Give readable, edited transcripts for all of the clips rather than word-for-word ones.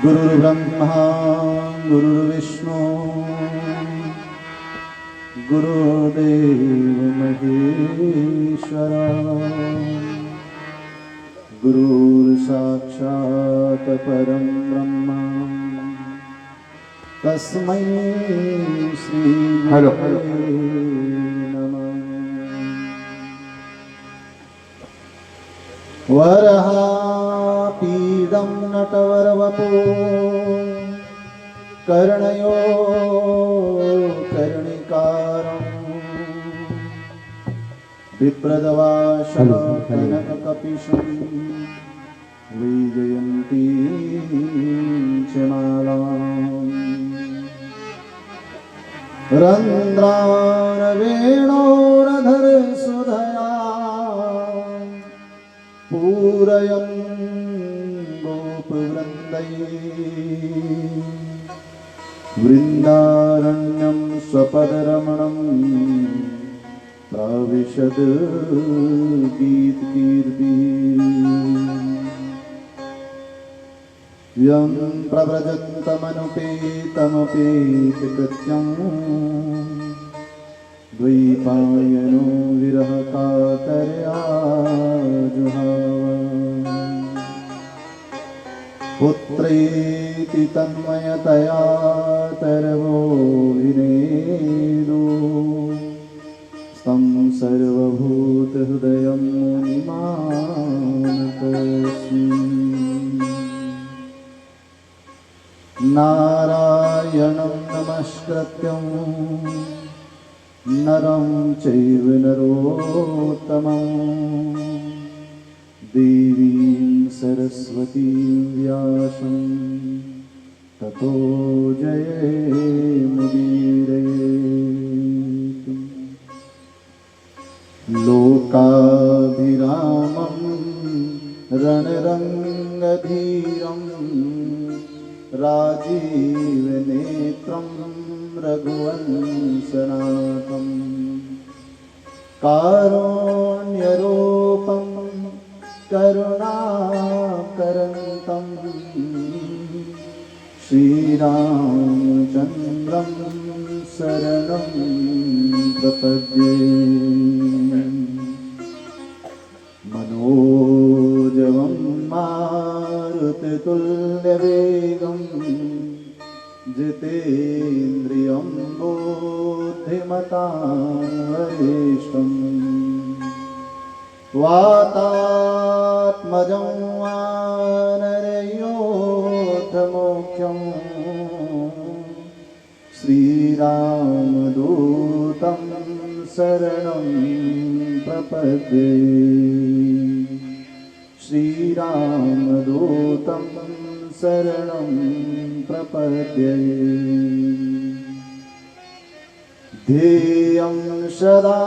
गुरुर्ब्रह्मा गुरुर्विष्णु गुरुदेव महेश्वरा गुरुर्साक्षात् परं ब्रह्म तस्मै श्री गुरवे नमः। वरहापीडं नटवरवपो कर्णयो कर्णिकारं विप्रदवाशं कनककपिशं वैजयन्तीं च मालाम् रन्ध्रानवेणोरधरसुधया पूरयन् गोपवृन्दैः वृन्दारण्यं स्वपदरमणं प्राविशद् गीतकीर्तिः। यं प्रव्रजन्तमनुपेतमपेतकृत्यं द्वैपायनो विरहकातर्या जुहाव पुत्रेति तन्मयतया तरवो विनेदो तं सर्वभूतहृदयं मुनिमानतोऽस्मि। नारायणं नमस्कृत्यं नरं चैव नरोत्तमं देवीं सरस्वतीं व्यासं ततो जयेमुदीरयेत्। लोकाभिरामं रणरङ्गधीरं राजीवनेत्रं रघुवंशनाथं कारुण्यरूपं करुणाकरन्तं श्रीरामचन्द्रं शरणं प्रपद्ये। मनोजवं मारुततुल्यवेगं जितेन्द्रियं बुद्धिमतां वरिष्ठम् वातात्मजं वानरयोधमुख्यं श्रीरामदूतं शरणं प्रपद्ये। श्रीरामदूतं शरणं प्रपद्ये। ध्येयं सदा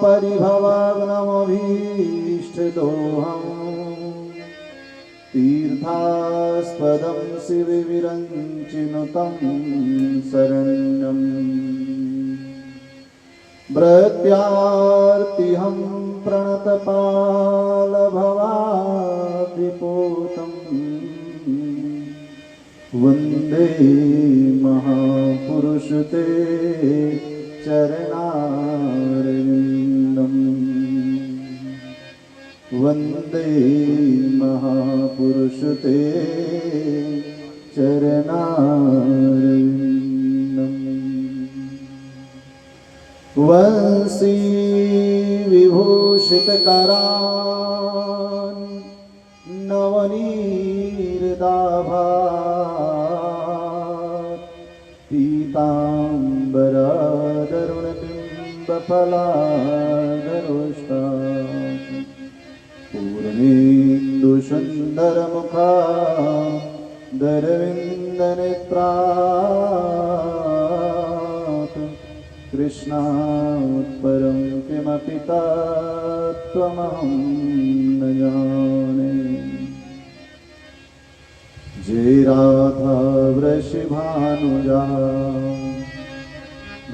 परिभवग्नमभीष्टदोहं तीर्थास्पदं शिवविरञ्चिनुतं शरण्यं भृत्यार्तिहं प्रणतपालभवाद्रिपूतं वन्दे महापुरुष ते चरणारविन्दं। वन्दे महापुरुष ते चरणारविन्दम्। वंशी विभूषितकरान् नवनीरदाभात् पीताम्बरादरुणबिम्बफलादरुष्टात् पूर्णेन्दुसुन्दरमुखा दरविन्दनेत्रात् कृष्णात् परं किमपि तत्त्वमहं न जाने। जय राधा वृषभानुजा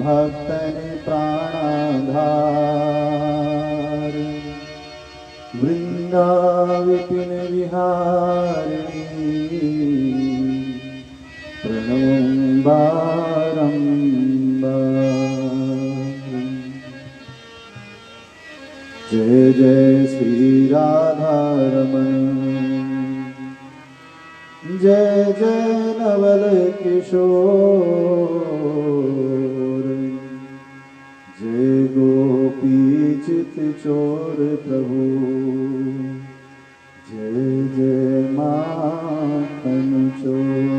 भक्तन प्राणाधार वृंदाविपिन विहारिणी प्रणमं बारंबार। जय जय श्री राधा रमण, जय जय नवल किशोर, जय गोपी चित चोर प्रभु, जय जय माखन चोर।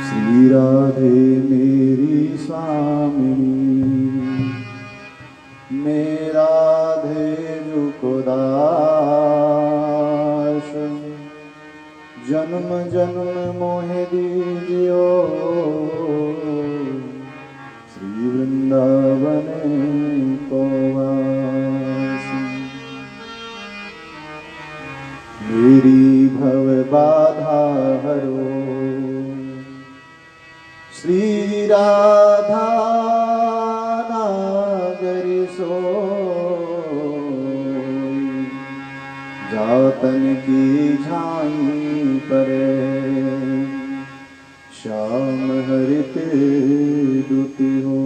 श्री राधे मेरी स्वामिनी, मेरा धेनु को दास, जन्म जन्म मोहे दीजियो, श्री वृंदावन को वास। मेरी भव बाधा हरो, श्री राधा नागरी सोई, जातन की झाई परे, श्याम हरित दुति हो।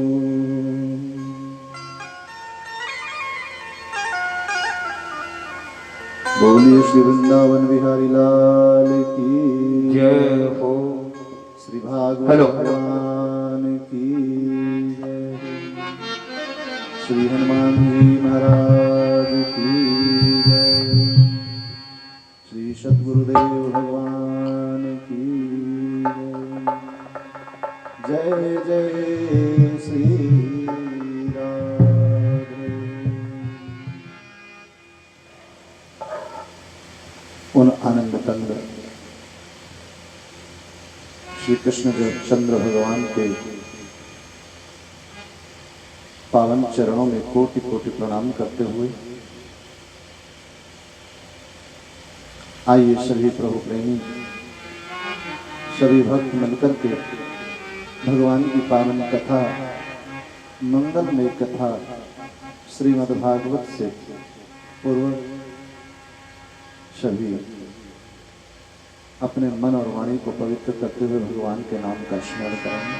बोलिए श्री वृंदावन बिहारी लाल की जय हो। श्री भागवत हेलो। भगवान की जय। श्री हनुमान जी महाराज की जय। श्री सद्गुरुदेव भगवान की जय। जय जय श्री राधे। उन आनंद कंद श्री कृष्ण चंद्र भगवान के पावन चरणों में कोटि कोटि प्रणाम करते हुए आइए सभी प्रभु प्रेमी, सभी भक्त मिलकर के भगवान की पावन कथा, मंगलमय कथा श्रीमद् भागवत से पूर्व सभी अपने मन और वाणी को पवित्र करते हुए भगवान के नाम का स्मरण करेंगे।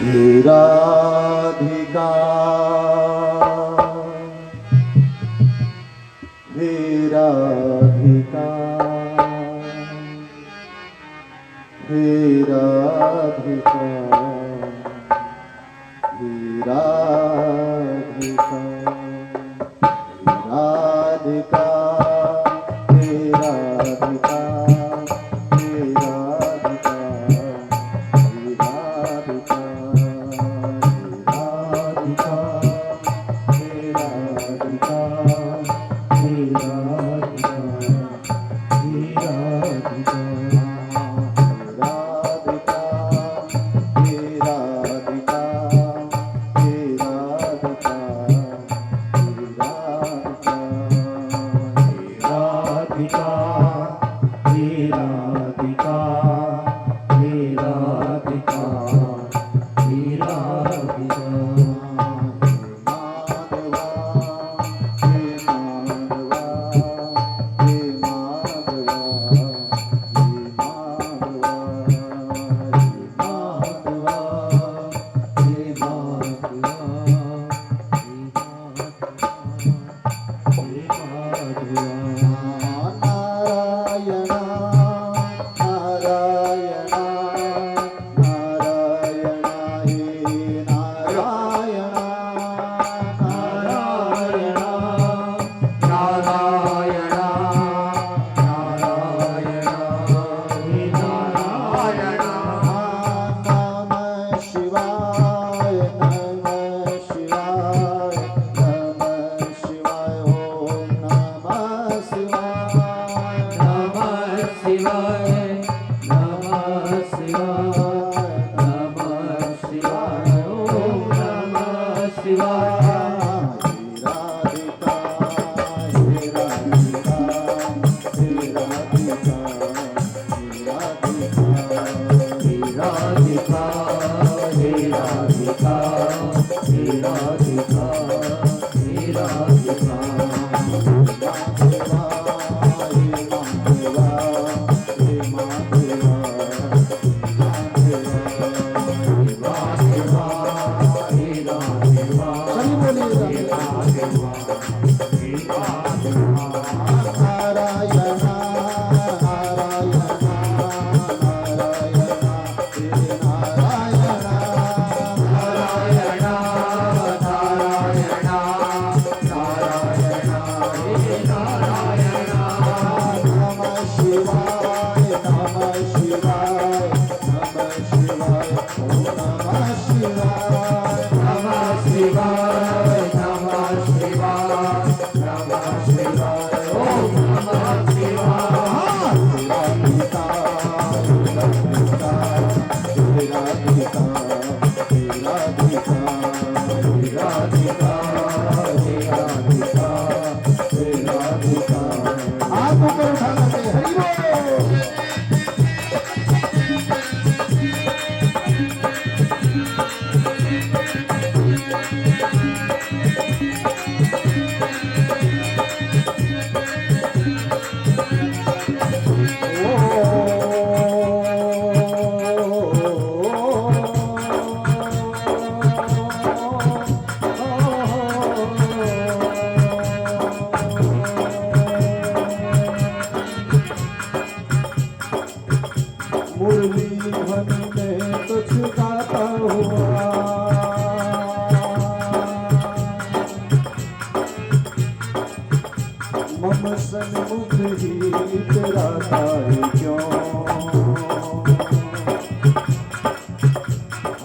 हे राधिका, हे राधिका, हे राधिका, हे राधिका, राधिका, हे राधिका, हे राधिका, हे राधिका, हे राधिका।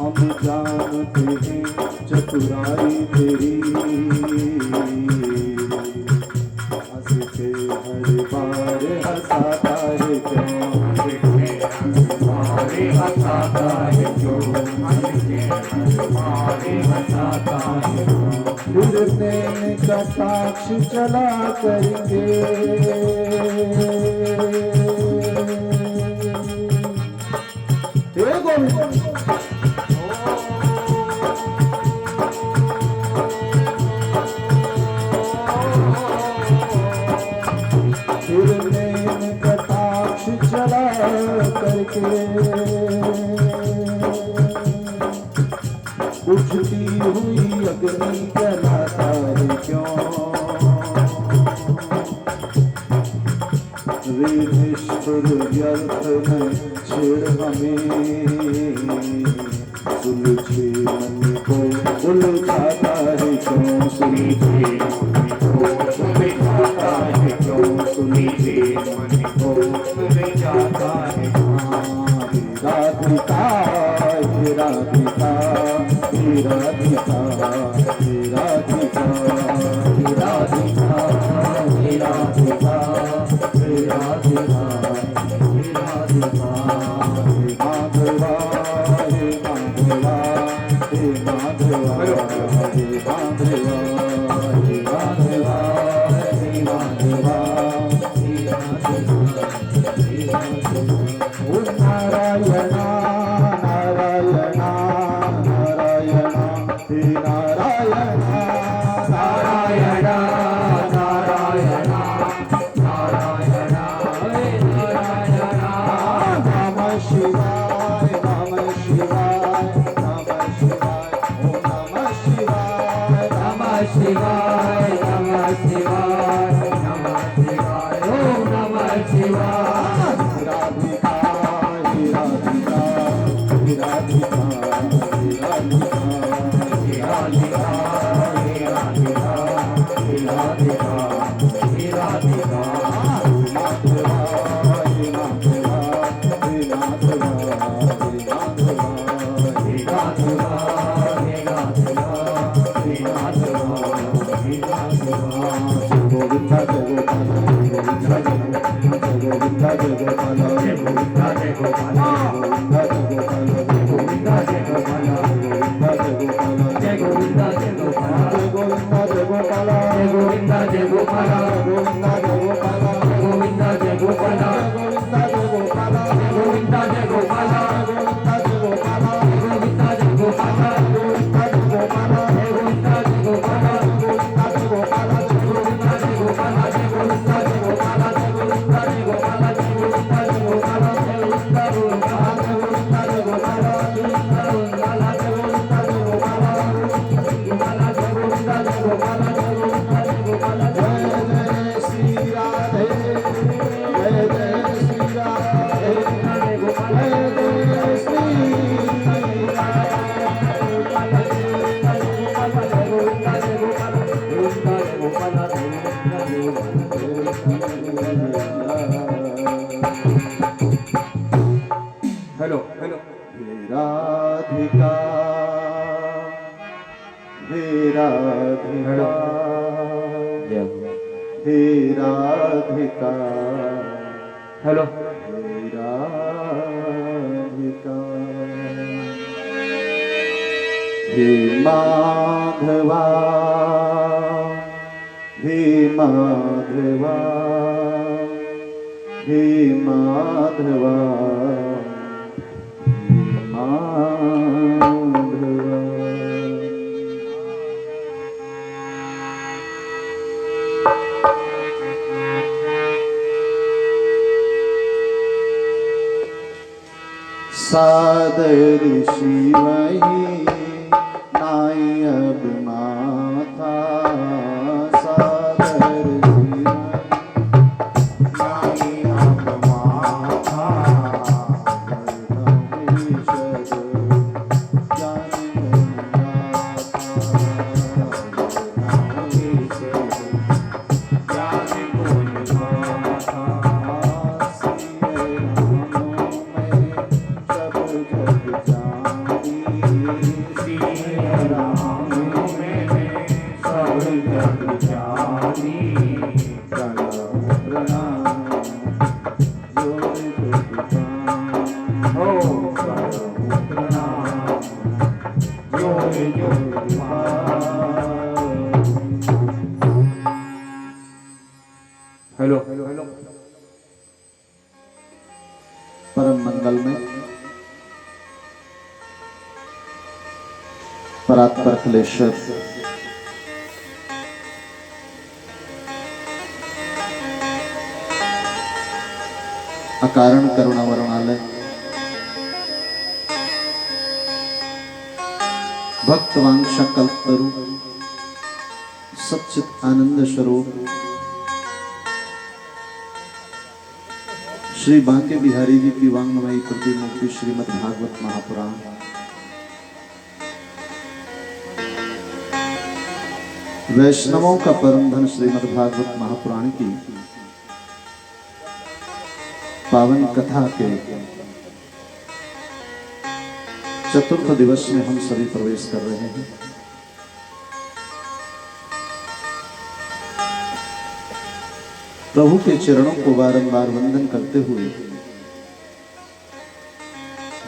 हम जानते हैं चतुराई तेरी, हंस के हर बार हंसाता है क्यों, हंसाता है क्यों, फिर प्रेम का साक्ष्य चला करेंगे, हे गोविंद चला करके उठती हुई अग्नि जलाता है क्यों, वे निष्ठुर व्यर्थ में छेड़ हमें, सुलझे मन को उलझाता है क्यों, सुलझे मन को उलझाता है क्यों, सुलझे मन को उलझाता है राधिका, हे राधिका, हे राधिका, हे राधिका, हे राधिका, हे राधिका, हे राधिका, हे राधिका, हे माधवा, हे माधवा, हे माधवा, हे माधवा, हे माधवा, हे माधवा, नारायणा नारायणा नारायणा हे नारायणा नारायणा नारायणा नारायणा हे नारायणा, नमः शिवाय नमः शिवाय नमः शिवाय, ओम नमः शिवाय नमः शिवाय नमः शिवाय नमः शिवाय, ओम नमः शिवाय। राधिका राधिका राधिका राधिका राधिका राधिका राधिका माधवा हे माधवा हे माधवा हे माधवा हे माधवा हे माधवा हे माधवा हे माधवा, गोविंदा जय गोपाला, गोविंदा जय गोविंदा जय गोपाला, जय गोविंदा जय गोपाला, गोविंदा जय गोपाला, गोविंदा जय गोपाला, गोविंदा जय गोपाला, जय गोविंदा जय गोपाला, जय गोविंदा जय गोपाला, जय गोविंदा जय गोपाला, गोविंदा जय गोपाला, गोविंदा जय गोपाला, गोविंदा जय गोपाला, गोविंदा जय गोपाला, गोविंदा जय गोपाला, गोविंदा जय गोपाला, गोविंदा जय गोपाला, गोविंदा जय गोपाला, गोविंदा जय गोपाला, गोविंदा जय गोपाला, गोविंदा जय गोपाला, गोविंदा जय गोपाला, गोविंदा जय गोपाला, गोविंदा जय गोपाला, जय श्री राधे, जय जय श्री राधे, जय जय श्री हेलो हेलो, हे राधिका, हे राधिका, हे राधिका, हेलो, हे राधिका, हे माधवा, हे माधवा, हे माधवा, सादर शिवही नाई अब माथा, सादर शिवही नाई अब माथा, सब जग जोर जोर हेलो परम मंगल में परात्पर क्लेश्वर अकारण करुणा वरुणालय भक्त वांशा कल्पतरु सच्चित आनंद स्वरूप श्री बांके बिहारी जी की वांगमयी प्रतिमूर्ति श्रीमद् भागवत महापुराण वैष्णवों का परम धन श्रीमद् भागवत महापुराण की पावन कथा के चतुर्थ दिवस में हम सभी प्रवेश कर रहे हैं। प्रभु के चरणों को बारंबार वंदन करते हुए,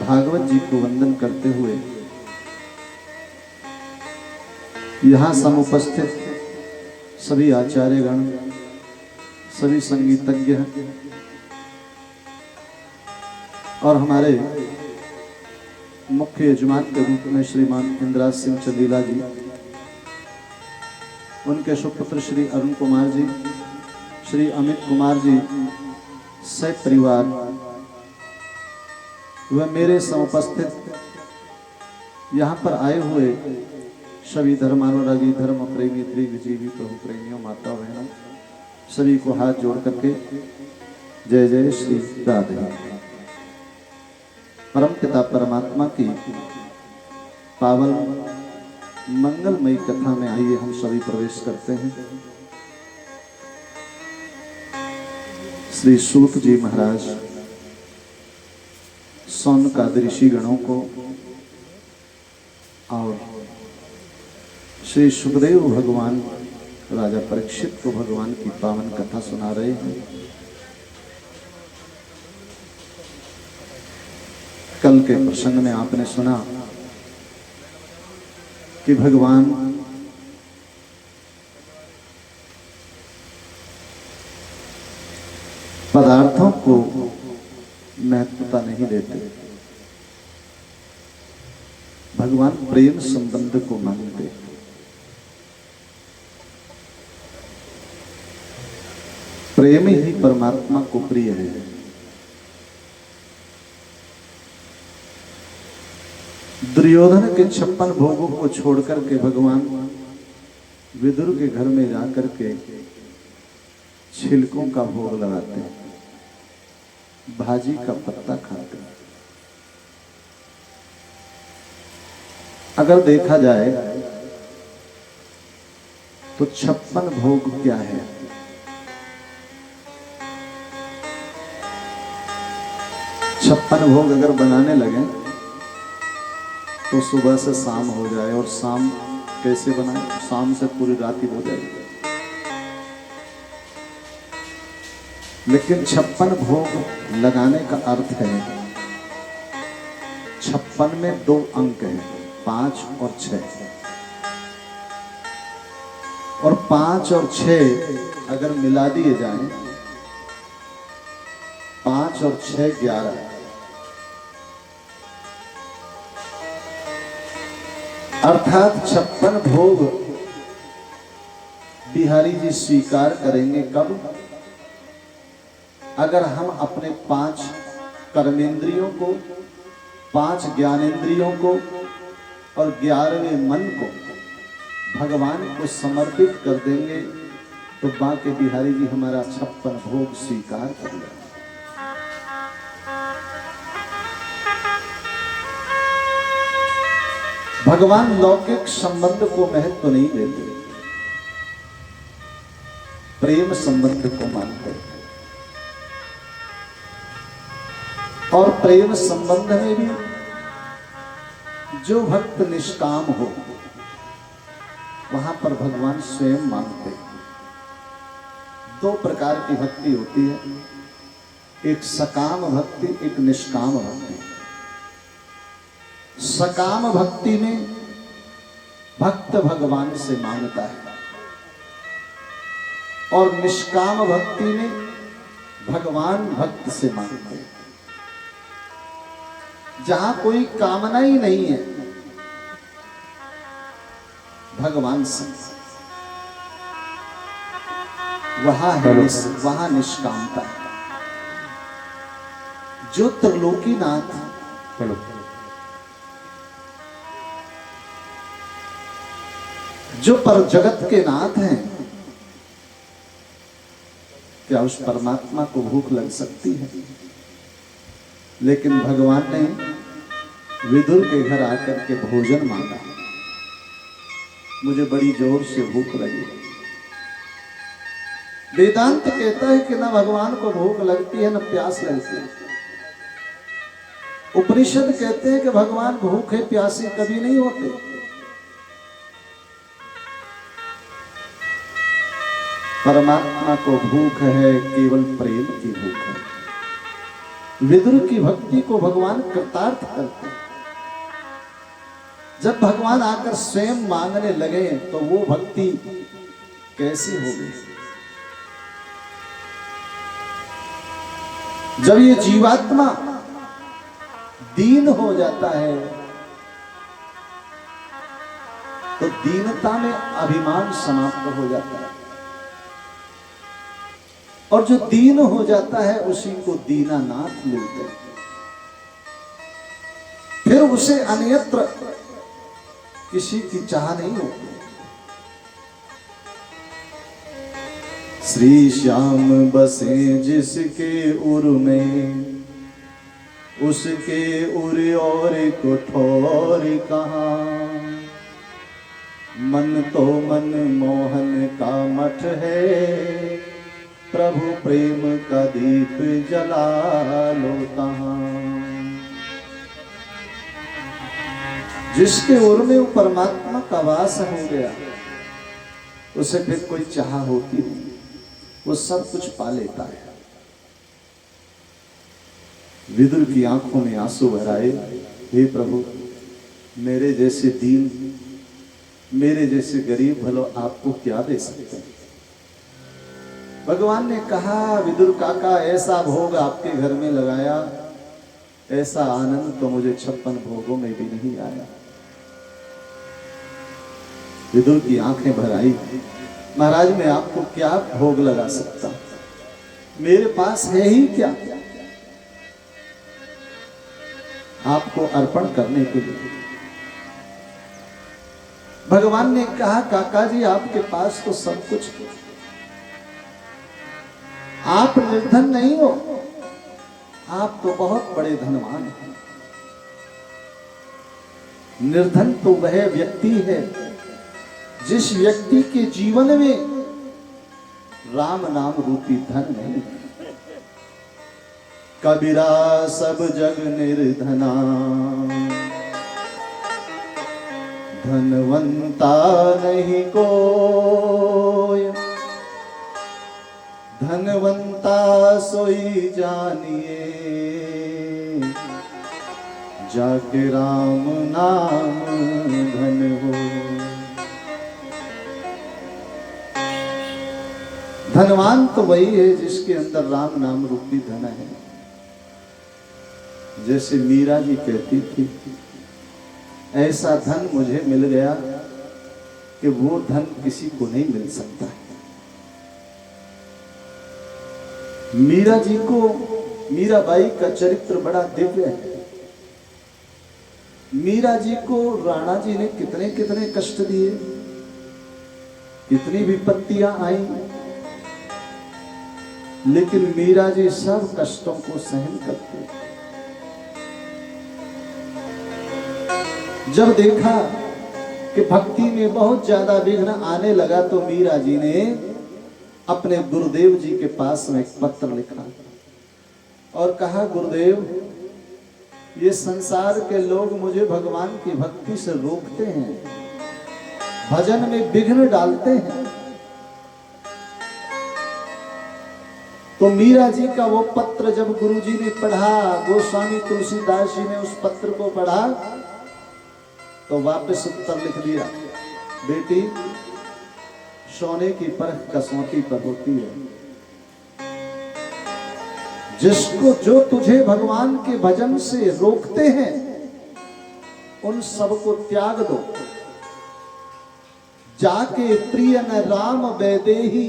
भागवत जी को वंदन करते हुए यहां समुपस्थित सभी आचार्यगण, सभी संगीतज्ञ और हमारे मुख्य यजमान के रूप में श्रीमान इंद्राज सिंह चंदीला जी, उनके सुपुत्र श्री अरुण कुमार जी, श्री अमित कुमार जी, सह परिवार व मेरे समुपस्थित यहाँ पर आए हुए सभी धर्मानुरागी, धर्म प्रेमी, दीर्घजीवी प्रभु प्रेमियों, माता बहनों, सभी को हाथ जोड़ करके जय जय श्री राधे। परम पिता परमात्मा की पावन मंगलमयी कथा में आइए हम सभी प्रवेश करते हैं। श्री सूत जी महाराज सौनकादि ऋषि गणों को और श्री सुखदेव भगवान राजा परीक्षित को भगवान की पावन कथा सुना रहे हैं। कल के प्रसंग में आपने सुना कि भगवान पदार्थों को महत्वता नहीं देते, भगवान प्रेम संबंध को मानते। प्रेम ही परमात्मा को प्रिय है। दुर्योधन के 56 भोगों को छोड़कर के भगवान विदुर के घर में जाकर के छिलकों का भोग लगाते, भाजी का पत्ता खाते। अगर देखा जाए तो 56 भोग क्या है? 56 भोग अगर बनाने लगे तो सुबह से शाम हो जाए, और शाम कैसे बनाए? शाम से पूरी रात ही हो जाएगी। लेकिन 56 भोग लगाने का अर्थ है 56 में 2 अंक हैं, 5 और 6, और 5 और 6 अगर मिला दिए जाएं, 5 और 6 11, अर्थात 56 भोग बिहारी जी स्वीकार करेंगे कब? अगर हम अपने 5 कर्मेंद्रियों को, 5 ज्ञानेंद्रियों को और 11वें मन को भगवान को समर्पित कर देंगे तो बांके बिहारी जी हमारा 56 भोग स्वीकार कर लेंगे। भगवान लौकिक संबंध को महत्व नहीं देते, प्रेम संबंध को मानते। और प्रेम संबंध में भी जो भक्त निष्काम हो वहां पर भगवान स्वयं मानते। 2 प्रकार की भक्ति होती है, एक सकाम भक्ति, एक निष्काम भक्ति। सकाम भक्ति में भक्त भगवान से मांगता है और निष्काम भक्ति में भगवान भक्त से मांगते हैं। जहां कोई कामना ही नहीं है भगवान से, वहां निष्कामता है। जो त्रिलोकीनाथ जो पर जगत के नाथ हैं, क्या उस परमात्मा को भूख लग सकती है? लेकिन भगवान ने विदुर के घर आकर के भोजन मांगा। मुझे बड़ी जोर से भूख लगी। वेदांत कहता है कि न भगवान को भूख लगती है न प्यास लगती है। उपनिषद कहते हैं कि भगवान भूखे प्यासे कभी नहीं होते। परमात्मा को भूख है, केवल प्रेम की भूख है। विदुर की भक्ति को भगवान कृतार्थ करते हैं। जब भगवान आकर स्वयं मांगने लगे तो वो भक्ति कैसी होगी? जब ये जीवात्मा दीन हो जाता है तो दीनता में अभिमान समाप्त हो जाता है, और जो दीन हो जाता है उसी को दीनानाथ मिलते हैं। फिर उसे अन्यत्र किसी की चाह नहीं होती। श्री श्याम बसे जिसके उर में, उसके उर और कुठौर कहाँ। मन तो मन मोहन का मठ है, प्रभु प्रेम का दीप जला लो कहाँ। जिसके उर में परमात्मा का वास हो गया उसे फिर कोई चाह होती नहीं, वो सब कुछ पा लेता है। विदुर की आंखों में आंसू भर आए। हे प्रभु, मेरे जैसे दीन, मेरे जैसे गरीब भलो आपको क्या दे सकते हैं? भगवान ने कहा, विदुर काका, ऐसा भोग आपके घर में लगाया, ऐसा आनंद तो मुझे 56 भोगों में भी नहीं आया। विदुर की आंखें भर आई। महाराज, मैं आपको क्या भोग लगा सकता, मेरे पास है ही क्या आपको अर्पण करने के लिए? भगवान ने कहा, काका जी, आपके पास तो सब कुछ है, आप निर्धन नहीं हो, आप तो बहुत बड़े धनवान हैं। निर्धन तो वह व्यक्ति है जिस व्यक्ति के जीवन में राम नाम रूपी धन नहीं। कबीरा सब जग निर्धना, धनवंता नहीं कोई। धनवंता सोई जानिए, जाके राम नाम धन हो। धनवान तो वही है जिसके अंदर राम नाम रूपी धन है। जैसे मीरा जी कहती थी, ऐसा धन मुझे मिल गया कि वो धन किसी को नहीं मिल सकता है। मीरा जी को, मीराबाई का चरित्र बड़ा दिव्य है। मीरा जी को राणा जी ने कितने कितने कष्ट दिए, कितनी विपत्तियां आई, लेकिन मीरा जी सब कष्टों को सहन करते। जब देखा कि भक्ति में बहुत ज्यादा विघ्न आने लगा तो मीरा जी ने अपने गुरुदेव जी के पास में एक पत्र लिखा और कहा, गुरुदेव, ये संसार के लोग मुझे भगवान की भक्ति से रोकते हैं, भजन में विघ्न डालते हैं। तो मीरा जी का वो पत्र जब गुरुजी ने पढ़ा, गोस्वामी तुलसीदास जी ने उस पत्र को पढ़ा, तो वापस उत्तर लिख दिया, बेटी सोने की परख कसौटी पर होती है। जिसको जो तुझे भगवान के भजन से रोकते हैं उन सबको त्याग दो। जाके प्रिय न राम वैदेही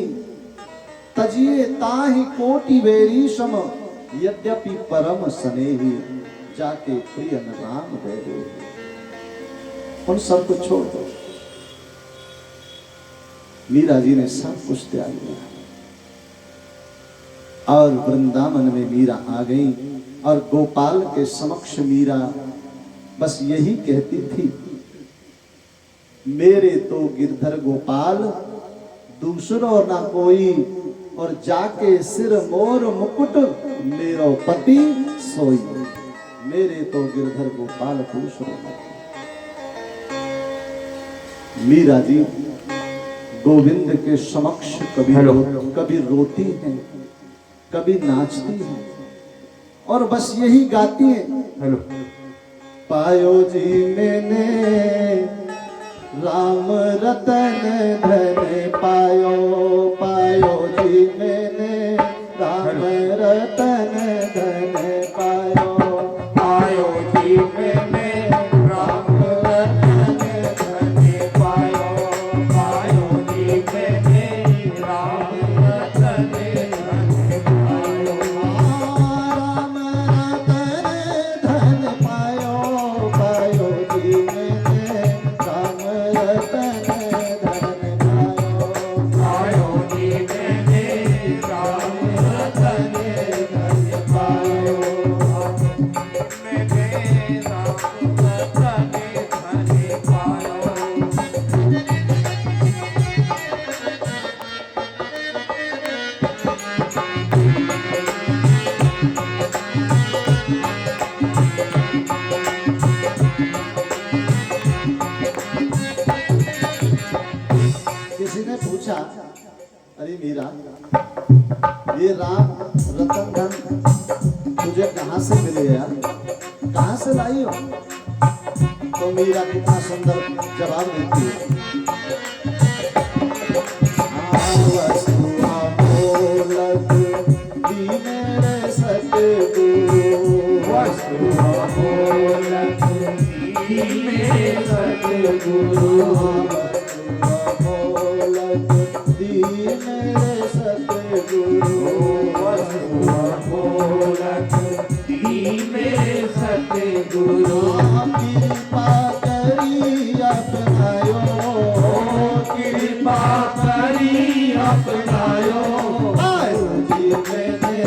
तजिए ताहि कोटि वैरी सम यद्यपि परम स्नेही। जाके प्रिय न राम वैदेही, उन सबको छोड़ दो। मीरा जी ने सब कुछ त्याग दिया और वृंदावन में मीरा आ गई और गोपाल के समक्ष मीरा बस यही कहती थी, मेरे तो गिरधर गोपाल दूसरो ना कोई, और जाके सिर मोर मुकुट मेरो पति सोई। मेरे तो गिरधर गोपाल दूसरो ना। मीरा जी गोविंद के समक्ष कभी रोती हैं, कभी नाचती हैं और बस यही गाती हैं, पायो जी मैंने राम रतन धन पायो, पायो जी मैंने राम रतन धन पायो, पायो जी मैंने राम रतन धन पायो, पायो जी मैंने राम रतन धन पायो, राम रतन धन पायो, पायो जी मैंने राम रतन धन पायो, पायो जी मैंने राम रतन धन पायो, मैंने राम रतन धन पायो। किसी ने पूछा, अरे मीरा ये राम रतन धन तुझे कहाँ से मिले यार, कहाँ से लाई हो? तो मीरा कितना सुंदर जवाब देती है, वस्तु अमोलक दीन सतगुरु, वस्तु अमोलक मेरे सतगुरु, दीन सतगुरु, वस्तु अमोलक मेरे सतगुरु, कृपा करी अपनायो, कृपा करी अपनायो, आयो जी मैंने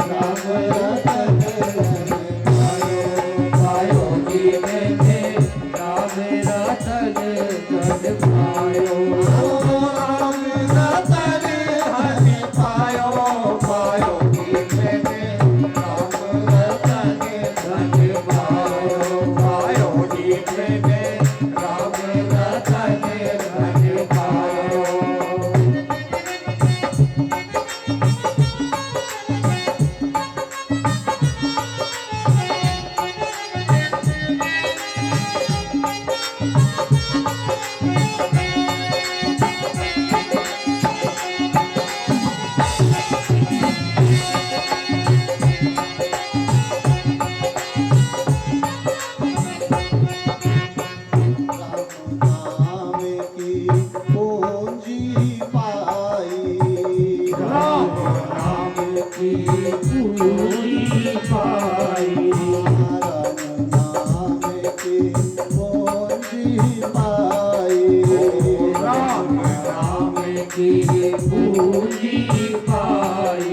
राम रतन धन पायो, पायो जी मैंने राम रतन धन पायो, राम रतन धन पायो, पायो जी मैंने राम रतन धन पायो, पायो जी मैंने राम रतन धन पायो। राम की पूंजी पाई, राम नाम की पूरी पाई, नाम की पूंजी पाई, राम नाम की पूरी पाई,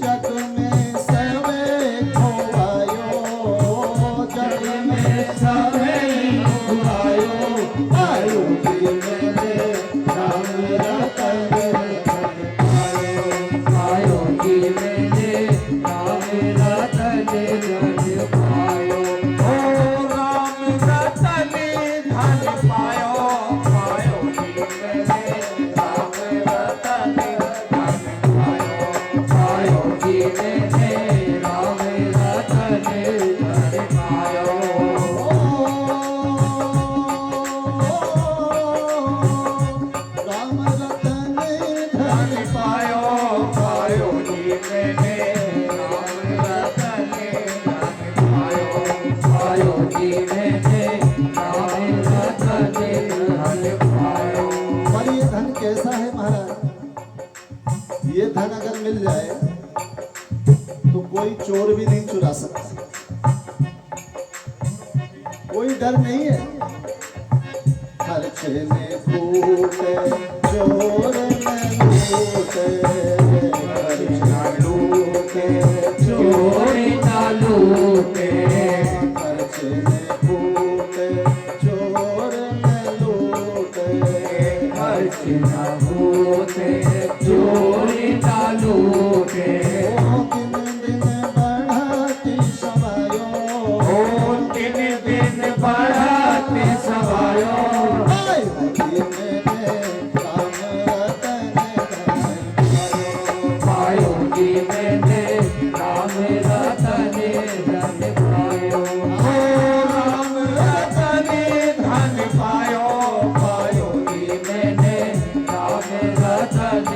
जग में सर्वे खोवायो, जग में सवे आयो, आयो जी मैंने राम रतन धन पायो, आयो जी मैंने राम रतन धन पायो, ओ राम रतन धन पायो, पायो जी मैंने राम रतन धन पायो, पायो जी मैंने राम रतन धन पायो। चोर भी नहीं चुरा सकता, कोई डर नहीं है। खर्चे में फूटे चोर में लूटे, खर्चा लूटे चोर ना लूटे, खर्चे में फूटे चोर में लूटे, खर्च ना होते चोर ना लूटे। दिन दिन बढ़ती समायो, ओ दिन दिन बढ़ते सवायो, पायो जी मैंने राम रतन धन पायो, राम रतन धन पायो, पायो जी मैंने राम रतन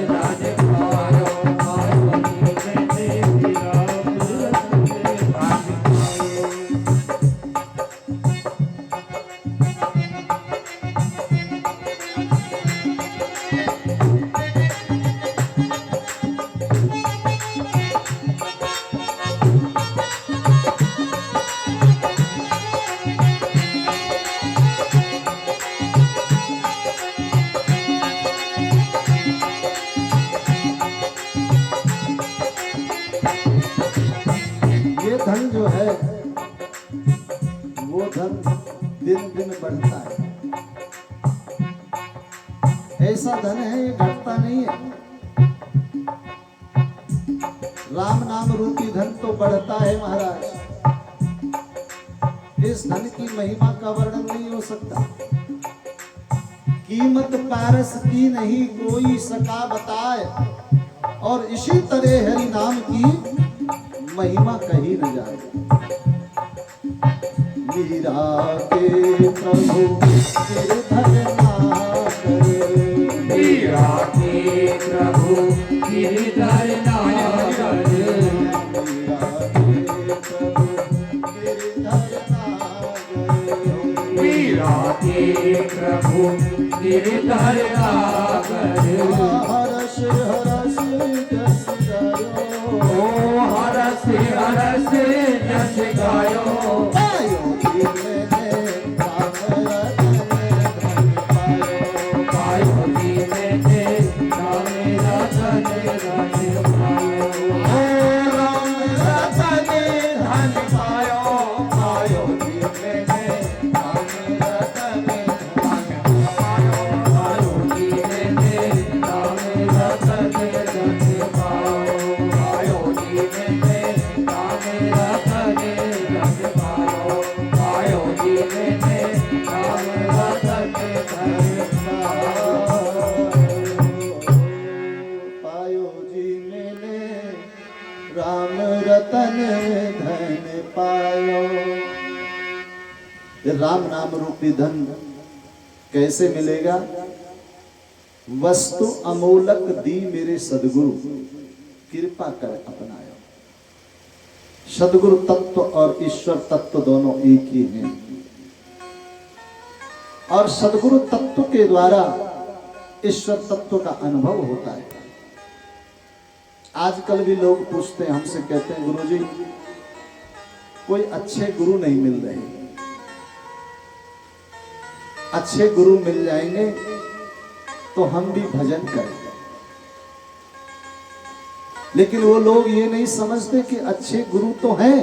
धन पायो, पायो जी मैंने राम रतन धन पायो। ये धन जो है वो धन दिन दिन बढ़ता है। ऐसा धन है ये घटता नहीं है। राम नाम रूपी धन तो बढ़ता है महाराज, इस धन की महिमा का वर्णन नहीं हो सकता। कीमत पारस की नहीं कोई सका बताए, और इसी तरह हरि नाम की महिमा कही न जाए। मीरा के प्रभु गिरधर नागर, मीरा के प्रभु गिरधर नागर, मीरा के प्रभु गिरधर नागर, मीरा के प्रभु गिरधर नागर। हरस हरस जस गायो, ओ हरस हरस जस गायो, पायो जी मैंने राम रतन धन पायो, पायो जी मैंने राम रतन धन पायो, ओ राम रतन धन पायो, पायो जी मैंने राम रतन धन पायो, पायो जी मैंने राम रतन धन पायो, पायो जी मैंने राम रतन धन पायो, पायो जी मैंने राम रतन धन पायो जी मैंने राम रतन धन पायो। ये राम नाम रूपी धन कैसे मिलेगा? वस्तु अमोलक दी मेरे सदगुरु, कृपा कर अपनायो। सदगुरु तत्व और ईश्वर तत्व दोनों एक ही हैं, और सदगुरु तत्व के द्वारा ईश्वर तत्व का अनुभव होता है। आजकल भी लोग पूछते हैं, हमसे कहते हैं गुरुजी कोई अच्छे गुरु नहीं मिल रहे। अच्छे गुरु मिल जाएंगे तो हम भी भजन करेंगे। लेकिन वो लोग ये नहीं समझते कि अच्छे गुरु तो हैं,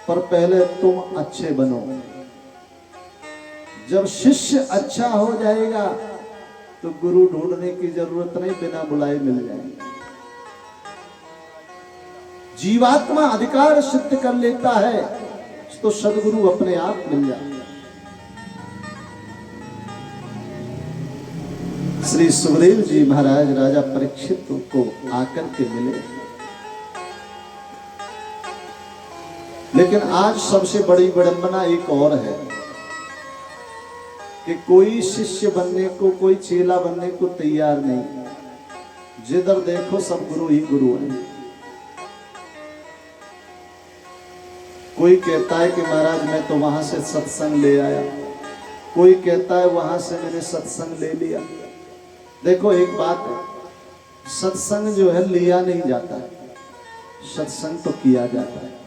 पर पहले तुम अच्छे बनो। जब शिष्य अच्छा हो जाएगा तो गुरु ढूंढने की जरूरत नहीं, बिना बुलाए मिल जाएंगे। जीवात्मा अधिकार सिद्ध कर लेता है तो सदगुरु अपने आप मिल जाता है। श्री सुखदेव जी महाराज राजा परीक्षित को आकर के मिले, लेकिन आज सबसे बड़ी विडंबना एक और है कि कोई शिष्य बनने को, कोई चेला बनने को तैयार नहीं। जिधर देखो सब गुरु ही गुरु हैं। कोई कहता है कि महाराज मैं तो वहां से सत्संग ले आया, कोई कहता है वहां से मैंने सत्संग ले लिया। देखो एक बात है, सत्संग जो है लिया नहीं जाता है, सत्संग तो किया जाता है।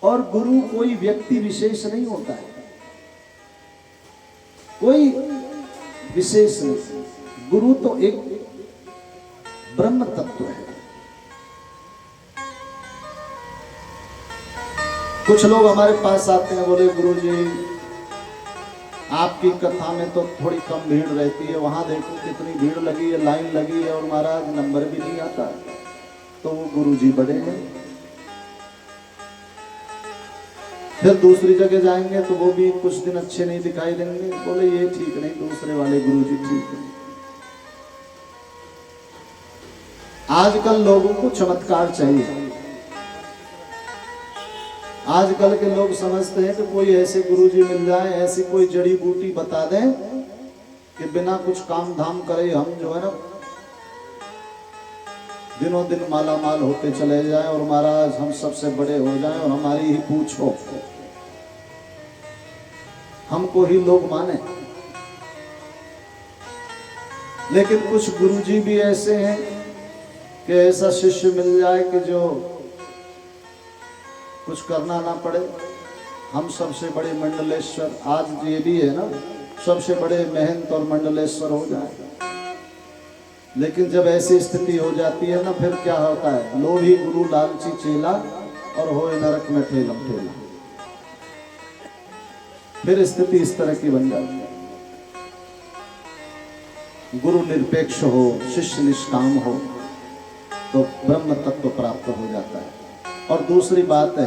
और गुरु कोई व्यक्ति विशेष नहीं होता है, कोई विशेष नहीं। गुरु तो एक ब्रह्म तत्व है। कुछ लोग हमारे पास आते हैं, बोले गुरु जी आपकी कथा में तो थोड़ी कम भीड़ रहती है, वहां देखो कितनी भीड़ लगी है, लाइन लगी है और महाराज नंबर भी नहीं आता। तो वो गुरु जी बड़े हैं। फिर दूसरी जगह जाएंगे तो वो भी कुछ दिन अच्छे नहीं दिखाई देंगे, बोले ये ठीक नहीं, दूसरे वाले गुरु जी ठीक है। आजकल लोगों को चमत्कार चाहिए। आजकल के लोग समझते हैं कि कोई ऐसे गुरुजी मिल जाए, ऐसी कोई जड़ी बूटी बता दें कि बिना कुछ काम धाम करे हम जो है ना दिनों दिन माला माल होते चले जाएं और महाराज हम सबसे बड़े हो जाएं और हमारी ही पूछ हो, हमको ही लोग माने। लेकिन कुछ गुरुजी भी ऐसे हैं कि ऐसा शिष्य मिल जाए कि जो कुछ करना ना पड़े, हम सबसे बड़े मंडलेश्वर, आज ये भी है ना, सबसे बड़े महंत और मंडलेश्वर हो जाए। लेकिन जब ऐसी स्थिति हो जाती है ना, फिर क्या होता है, लोभी गुरु लालची चेला और होए नरक में ठेलम ठेला। फिर स्थिति इस तरह की बन जाती है। गुरु निरपेक्ष हो, शिष्य निष्काम हो तो ब्रह्म तत्व प्राप्त हो जाता है। और दूसरी बात है,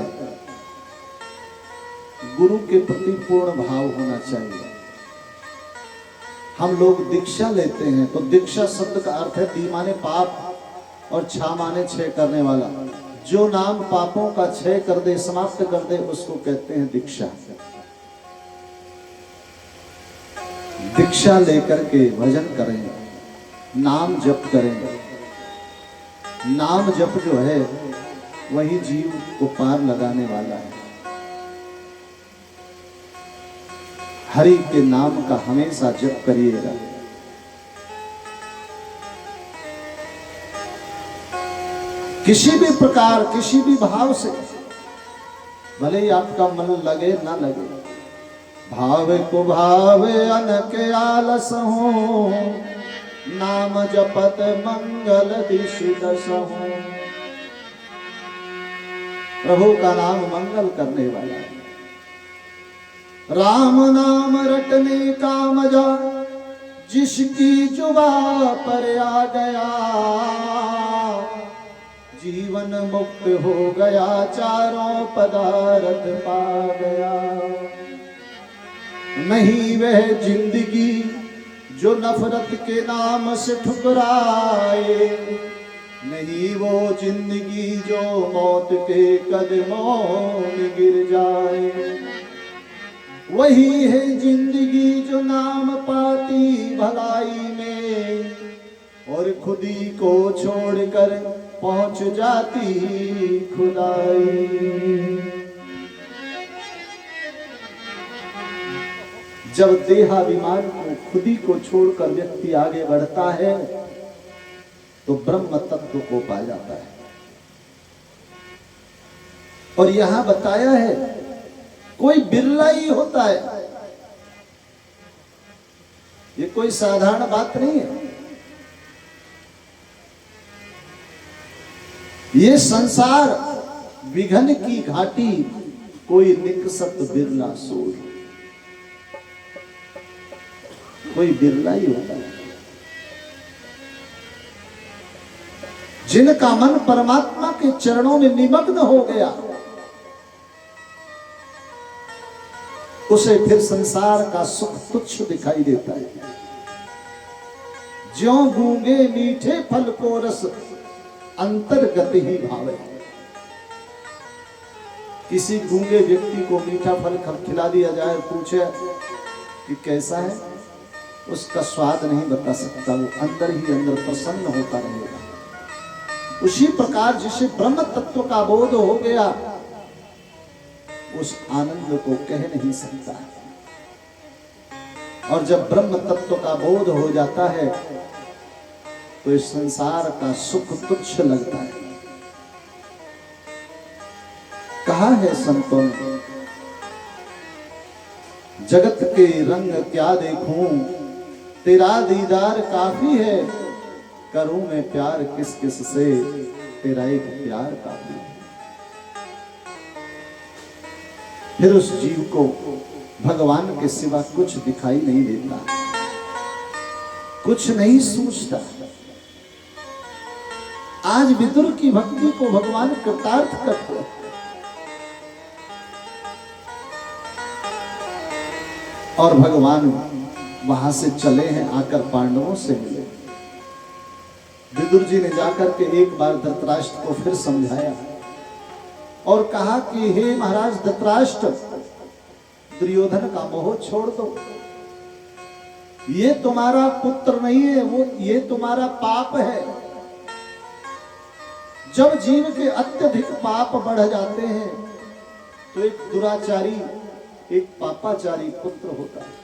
गुरु के प्रति पूर्ण भाव होना चाहिए। हम लोग दीक्षा लेते हैं तो दीक्षा शब्द का अर्थ है दी माने पाप और छा माने क्षय करने वाला। जो नाम पापों का क्षय कर दे, समाप्त कर दे, उसको कहते हैं दीक्षा। दीक्षा लेकर के भजन करें, नाम जप करें। नाम जप जो है वही जीव को पार लगाने वाला है। हरि के नाम का हमेशा जप करिएगा। किसी भी प्रकार, किसी भी भाव से, भले ही आपका मन लगे ना लगे, भावे को भावे अनक आलस हो, नाम जपत मंगल दिश दस हो। प्रभु का नाम मंगल करने वाला है। राम नाम रटने का मजा जिसकी जुबा पर आ गया, जीवन मुक्त हो गया, चारों पदार्थ पा गया। नहीं वह जिंदगी जो नफरत के नाम से ठुकराए, नहीं वो जिंदगी जो मौत के कदमों में गिर जाए। वही है जिंदगी जो नाम पाती भलाई में और खुदी को छोड़कर पहुंच जाती खुदाई। जब देहाभिमान को, खुदी को छोड़कर व्यक्ति आगे बढ़ता है तो ब्रह्म तत्व को पा जाता है। और यहां बताया है कोई बिरला ही होता है, ये कोई साधारण बात नहीं है। ये संसार विघन की घाटी, कोई निकसत बिरला सोई, कोई बिरला ही होता है। जिनका मन परमात्मा के चरणों में निमग्न हो गया, उसे फिर संसार का सुख तुच्छ दिखाई देता है। ज्यों गूंगे मीठे फल को रस अंतर्गत ही भावे। किसी गूंगे व्यक्ति को मीठा फल खिला दिया जाए, पूछे कि कैसा है, उसका स्वाद नहीं बता सकता, वो अंदर ही अंदर प्रसन्न होता रहेगा। उसी प्रकार जिसे ब्रह्म तत्व का बोध हो गया, उस आनंद को कह नहीं सकता। और जब ब्रह्म तत्व का बोध हो जाता है तो इस संसार का सुख तुच्छ लगता है। कहा है संतों ने, जगत के रंग क्या देखूं, तेरा दीदार काफी है, करूं मैं प्यार किस किस से, तेरा एक प्यार काफी है। फिर उस जीव को भगवान के सिवा कुछ दिखाई नहीं देता, कुछ नहीं सूझता। आज विदुर की भक्ति को भगवान कृतार्थ करते हैं। और भगवान वहां से चले हैं, आकर पांडवों से मिले। विदुर जी ने जाकर के एक बार धृतराष्ट्र को फिर समझाया और कहा कि हे महाराज धृतराष्ट्र, दुर्योधन का मोह छोड़ दो, ये तुम्हारा पुत्र नहीं है, वो ये तुम्हारा पाप है। जब जीव के अत्यधिक पाप बढ़ जाते हैं तो एक दुराचारी, एक पापाचारी पुत्र होता है।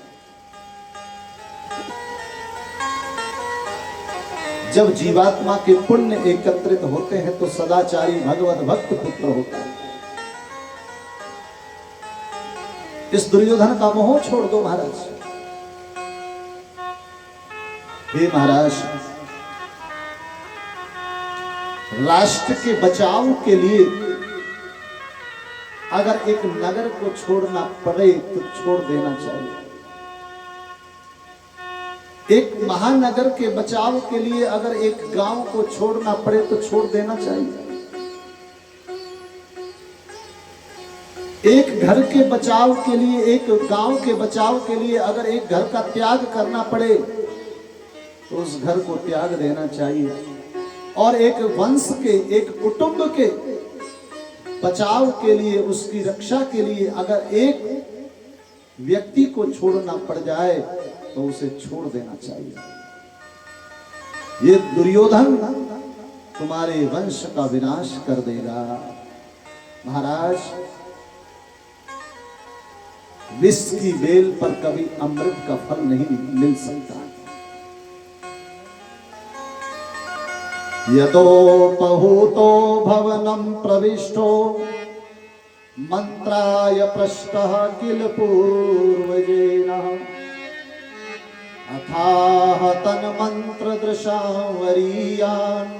जब जीवात्मा के पुण्य एकत्रित होते हैं तो सदाचारी भगवत भक्त पुत्र होता है। इस दुर्योधन का मोह छोड़ दो महाराज। हे महाराज, राष्ट्र के बचाव के लिए अगर एक नगर को छोड़ना पड़े तो छोड़ देना चाहिए। एक महानगर के बचाव के लिए अगर एक गांव को छोड़ना पड़े तो छोड़ देना चाहिए। एक घर के बचाव के लिए, एक गांव के बचाव के लिए अगर एक घर का त्याग करना पड़े तो उस घर को त्याग देना चाहिए। और एक वंश के, एक कुटुंब के बचाव के लिए, उसकी रक्षा के लिए अगर एक व्यक्ति को छोड़ना पड़ जाए तो उसे छोड़ देना चाहिए। ये दुर्योधन तुम्हारे वंश का विनाश कर देगा। महाराज, विष की बेल पर कभी अमृत का फल नहीं मिल सकता। यदोपहूतो भवनं प्रविष्टो मंत्राय पृष्टः किल पूर्वजेन अथाह तन्मन्त्रदृशां वरीयान्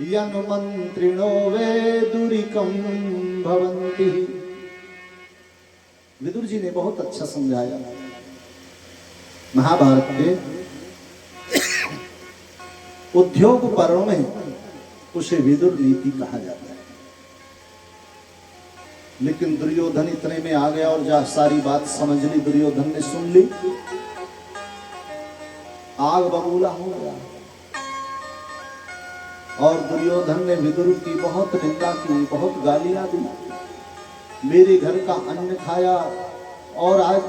यन्मन्त्रिणो वैदुरिकं भवन्ति। विदुर जी ने बहुत अच्छा समझाया। महाभारत के उद्योग पर्व में उसे विदुर नीति कहा जाता है। लेकिन दुर्योधन इतने में आ गया और जा सारी बात समझ ली। दुर्योधन ने सुन ली, आग बबूला हो गया। और दुर्योधन ने विदुर की बहुत निंदा की, बहुत गालियां दी। मेरे घर का अन्न खाया और आज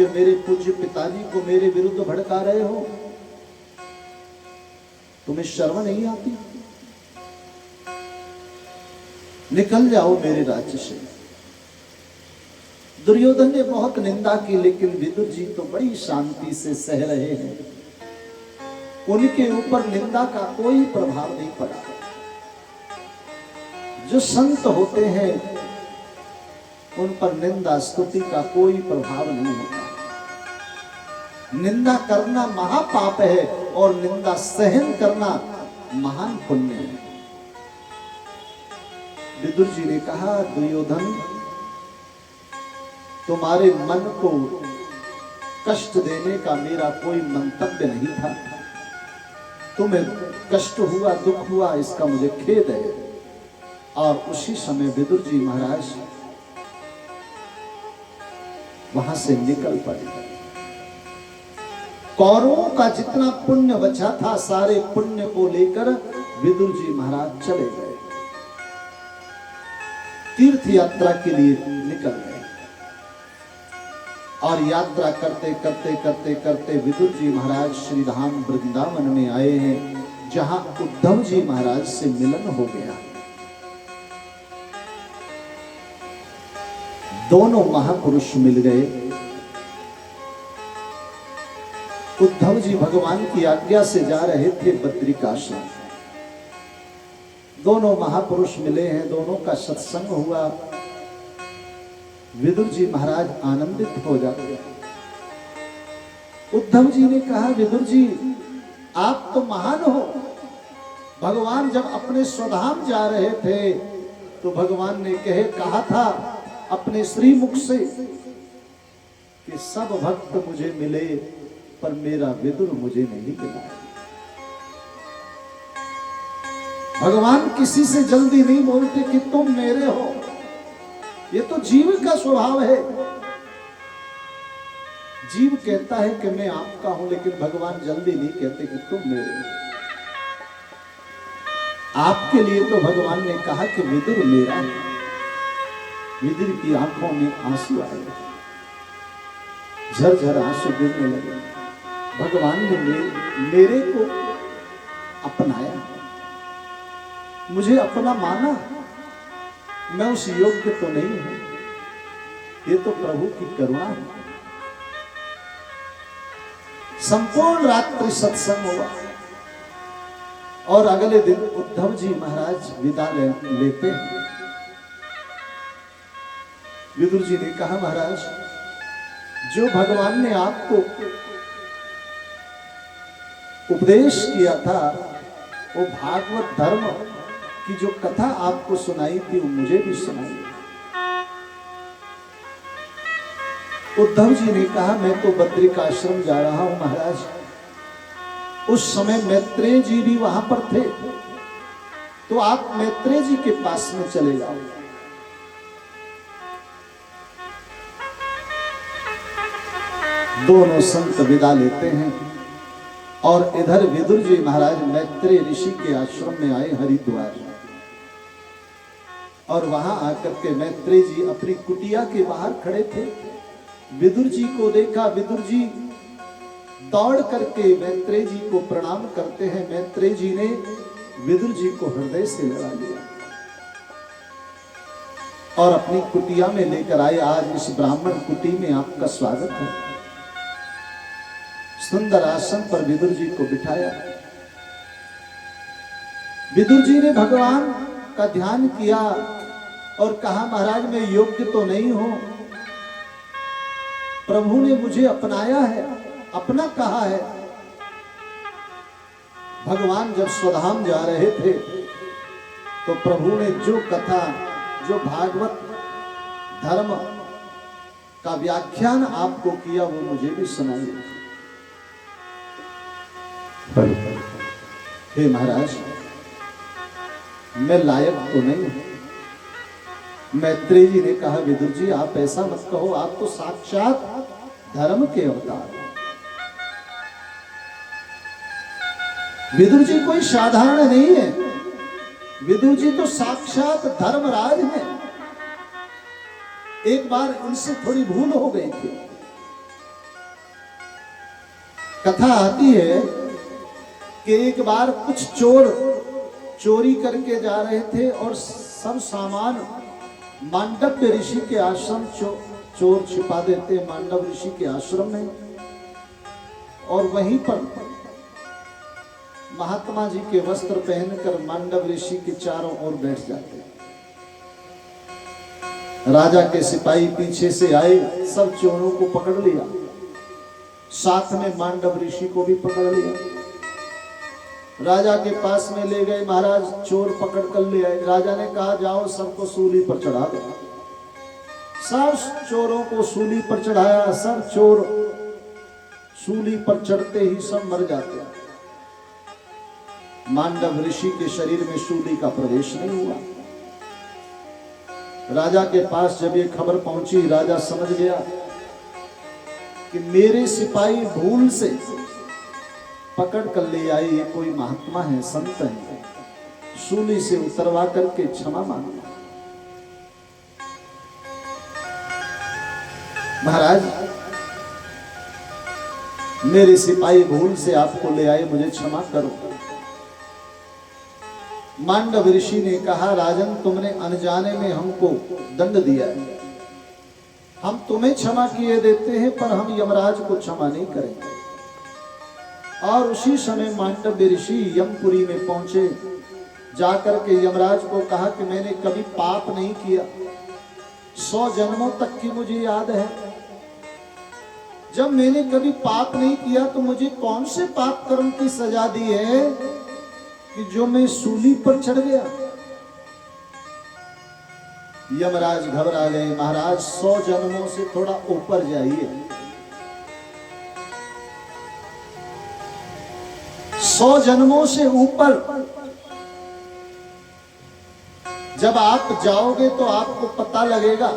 मेरे पूज्य पिताजी को मेरे विरुद्ध भड़का रहे हो, तुम्हें शर्म नहीं आती? निकल जाओ मेरे राज्य से। दुर्योधन ने बहुत निंदा की, लेकिन विदुर जी तो बड़ी शांति से सह रहे हैं। उनके ऊपर निंदा का कोई प्रभाव नहीं पड़ा। जो संत होते हैं उन पर निंदा स्तुति का कोई प्रभाव नहीं होता। निंदा करना महापाप है और निंदा सहन करना महान पुण्य है। विदुर जी ने कहा, दुर्योधन, तुम्हारे मन को कष्ट देने का मेरा कोई मंतव्य नहीं था। तुम्हें कष्ट हुआ, दुख हुआ, इसका मुझे खेद है। और उसी समय विदुर जी महाराज वहां से निकल पड़े। कौरवों का जितना पुण्य बचा था, सारे पुण्य को लेकर विदुर जी महाराज चले गए, तीर्थ यात्रा के लिए निकल गए। और यात्रा करते करते करते करते विदुर जी महाराज श्री धाम वृंदावन में आए हैं, जहां उद्धव जी महाराज से मिलन हो गया। दोनों महापुरुष मिल गए। उद्धव जी भगवान की आज्ञा से जा रहे थे बद्रिकाश्रम। दोनों महापुरुष मिले हैं, दोनों का सत्संग हुआ। विदुर जी महाराज आनंदित हो जाते। उद्धव जी ने कहा, विदुर जी आप तो महान हो। भगवान जब अपने स्वधाम जा रहे थे तो भगवान ने कहा था अपने श्री मुख से कि सब भक्त मुझे मिले पर मेरा विदुर मुझे नहीं मिला। भगवान किसी से जल्दी नहीं बोलते कि तुम मेरे हो, ये तो जीव का स्वभाव है। जीव कहता है कि मैं आपका हूं, लेकिन भगवान जल्दी नहीं कहते कि तुम मेरे हो। आपके लिए तो भगवान ने कहा कि विदुर मेरा है। विदुर की आंखों में आंसू आए, झरझर आंसू गिरने लगे। भगवान ने मेरे को अपनाया, मुझे अपना माना। मैं उस योग्य तो नहीं हूं, ये तो प्रभु की करुणा है। संपूर्ण रात्रि सत्संग हुआ और अगले दिन उद्धव जी महाराज विदा लेते हैं। विदुर जी ने कहा, महाराज जो भगवान ने आपको उपदेश किया था, वो भागवत धर्म की जो कथा आपको सुनाई थी वो मुझे भी सुनाई। उद्धव जी ने कहा, मैं तो बद्रिकाश्रम जा रहा हूं महाराज। उस समय मैत्रेय जी भी वहां पर थे, तो आप मैत्रेय जी के पास में चले जाओ। दोनों संत विदा लेते हैं और इधर विदुर जी महाराज मैत्रेय ऋषि के आश्रम में आए हरिद्वार। और वहां आकर के मैत्रेय जी अपनी कुटिया के बाहर खड़े थे। विदुर जी को देखा, विदुर जी दौड़ करके मैत्रेय जी को प्रणाम करते हैं। मैत्रेय जी ने विदुर जी को हृदय से लगा लिया और अपनी कुटिया में लेकर आए। आज इस ब्राह्मण कुटी में आपका स्वागत है। सुंदर आसन पर विदुर जी को बिठाया। विदुर जी ने भगवान का ध्यान किया और कहा, महाराज मैं योग्य तो नहीं हूं, प्रभु ने मुझे अपनाया है, अपना कहा है। भगवान जब स्वधाम जा रहे थे तो प्रभु ने जो कथा, जो भागवत धर्म का व्याख्यान आपको किया वो मुझे भी सुनाई। हे महाराज मैं लायक तो नहीं हूं। मैत्रेय जी ने कहा, विदुर जी आप ऐसा मत कहो, आप तो साक्षात धर्म के अवतार। विदुर जी कोई साधारण नहीं है, विदुर जी तो साक्षात धर्मराज हैं। एक बार इनसे थोड़ी भूल हो गई थी। कथा आती है कि एक बार कुछ चोर चोरी करके जा रहे थे और सब सामान मांडव्य ऋषि के आश्रम चोर छिपा देते मांडव ऋषि के आश्रम में, और वहीं पर महात्मा जी के वस्त्र पहनकर मांडव ऋषि के चारों ओर बैठ जाते। राजा के सिपाही पीछे से आए, सब चोरों को पकड़ लिया, साथ में मांडव ऋषि को भी पकड़ लिया। राजा के पास में ले गए, महाराज चोर पकड़ कर ले आए। राजा ने कहा, जाओ सबको सूली पर चढ़ा दो। सब चोरों को सूली पर चढ़ाया। सब चोर सूली पर चढ़ते ही सब मर जाते। मांडव ऋषि के शरीर में सूली का प्रवेश नहीं हुआ। राजा के पास जब ये खबर पहुंची, राजा समझ गया कि मेरे सिपाही भूल से पकड़ कर ले आए, ये कोई महात्मा है, संत है, सूली से उतरवा करके क्षमा मांगा। महाराज मेरे सिपाही भूल से आपको ले आए, मुझे क्षमा करो। मांडव ऋषि ने कहा, राजन तुमने अनजाने में हमको दंड दिया है, हम तुम्हें क्षमा किए देते हैं पर हम यमराज को क्षमा नहीं करेंगे। और उसी समय मांडव्य ऋषि यमपुरी में पहुंचे। जाकर के यमराज को कहा कि मैंने कभी पाप नहीं किया, 100 जन्मों तक की मुझे याद है, जब मैंने कभी पाप नहीं किया तो मुझे कौन से पाप कर्म की सजा दी है कि जो मैं सूली पर चढ़ गया। यमराज घबरा गए, महाराज 100 जन्मों से थोड़ा ऊपर जाइए। 100 जन्मों से ऊपर जब आप जाओगे तो आपको पता लगेगा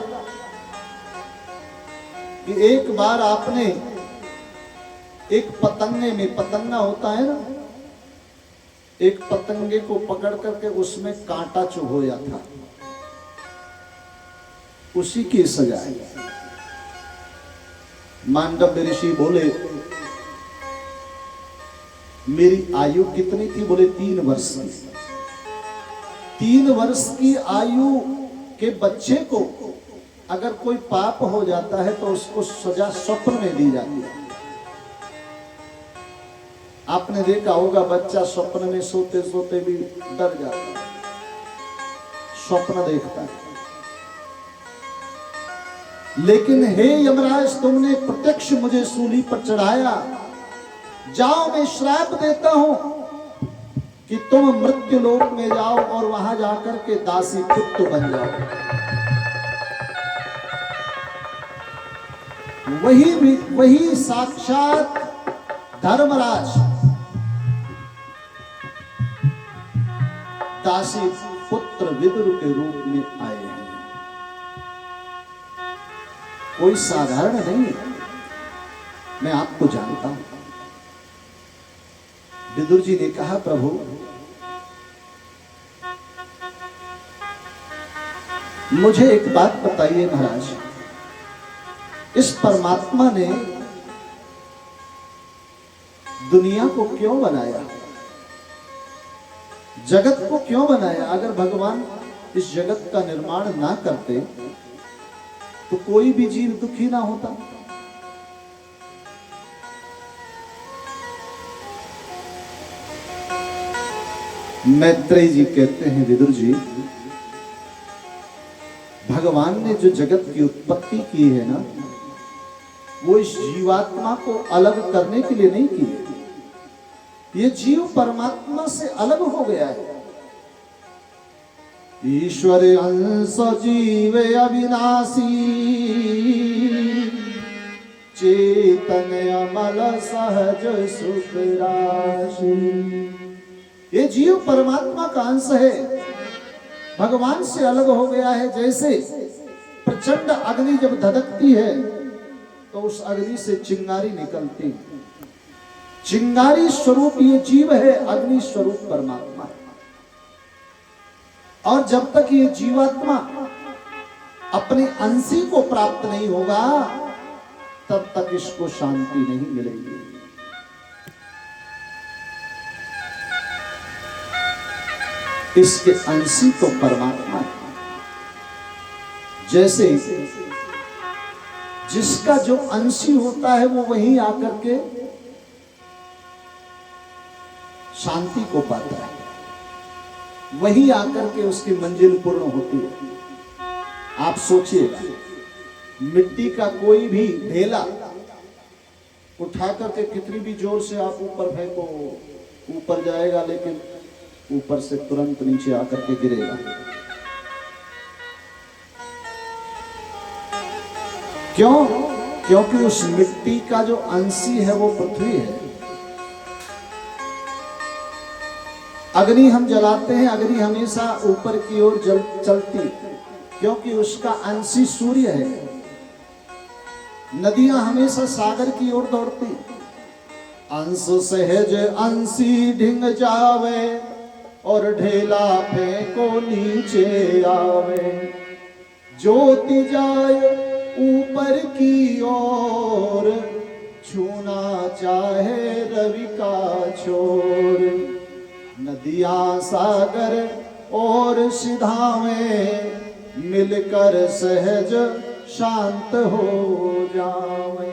कि एक बार आपने एक पतंगे में, पतंगा होता है ना, एक पतंगे को पकड़ करके उसमें कांटा चुभोया था, उसी की सजा है। मांडव्य ऋषि बोले मेरी आयु कितनी थी? बोले 3 वर्ष की। 3 वर्ष की आयु के बच्चे को अगर कोई पाप हो जाता है तो उसको सजा स्वप्न में दी जाती है। आपने देखा होगा बच्चा स्वप्न में सोते सोते भी डर जाता है, स्वप्न देखता है। लेकिन हे यमराज, तुमने प्रत्यक्ष मुझे सूली पर चढ़ाया, जाओ मैं श्राप देता हूं कि तुम मृत्यु लोक में जाओ और वहां जाकर के दासी पुत्र बन जाओ। वही साक्षात धर्मराज दासी पुत्र विदुर के रूप में आए हैं। कोई साधारण नहीं है, मैं आपको जानता हूं। विदुर जी ने कहा प्रभु मुझे एक बात बताइए महाराज, इस परमात्मा ने दुनिया को क्यों बनाया, जगत को क्यों बनाया? अगर भगवान इस जगत का निर्माण ना करते तो कोई भी जीव दुखी ना होता। मैत्रेय जी कहते हैं विदुर जी, भगवान ने जो जगत की उत्पत्ति की है ना, वो इस जीवात्मा को अलग करने के लिए नहीं की। ये जीव परमात्मा से अलग हो गया है। ईश्वर अंश जीव अविनाशी, चैतन्य अमल सहज सुख राशि। ये जीव परमात्मा का अंश है, भगवान से अलग हो गया है। जैसे प्रचंड अग्नि जब धधकती है तो उस अग्नि से चिंगारी निकलती है, चिंगारी स्वरूप ये जीव है, अग्नि स्वरूप परमात्मा है। और जब तक ये जीवात्मा अपने अंशी को प्राप्त नहीं होगा तब तक इसको शांति नहीं मिलेगी। इसके अंशी तो परमात्मा है। जैसे जिसका जो अंशी होता है वो वहीं आकर के शांति को पाता है, वहीं आकर के उसकी मंजिल पूर्ण होती है। आप सोचिएगा, मिट्टी का कोई भी ढेला उठा करके कितनी भी जोर से आप ऊपर फेंको, ऊपर जाएगा, लेकिन ऊपर से तुरंत नीचे आकर के गिरेगा। क्यों? क्योंकि उस मिट्टी का जो अंशी है वो पृथ्वी है। अग्नि हम जलाते हैं, अग्नि हमेशा ऊपर की ओर चलती, क्योंकि उसका अंशी सूर्य है। नदियां हमेशा सागर की ओर दौड़ती, अंश सहज अंशी ढिंग जावे और ढेला फेंको नीचे आवे। ज्योति जाए ऊपर की ओर, छूना चाहे रवि का छोर। नदियां सागर और सिधावें, मिलकर सहज शांत हो जावे।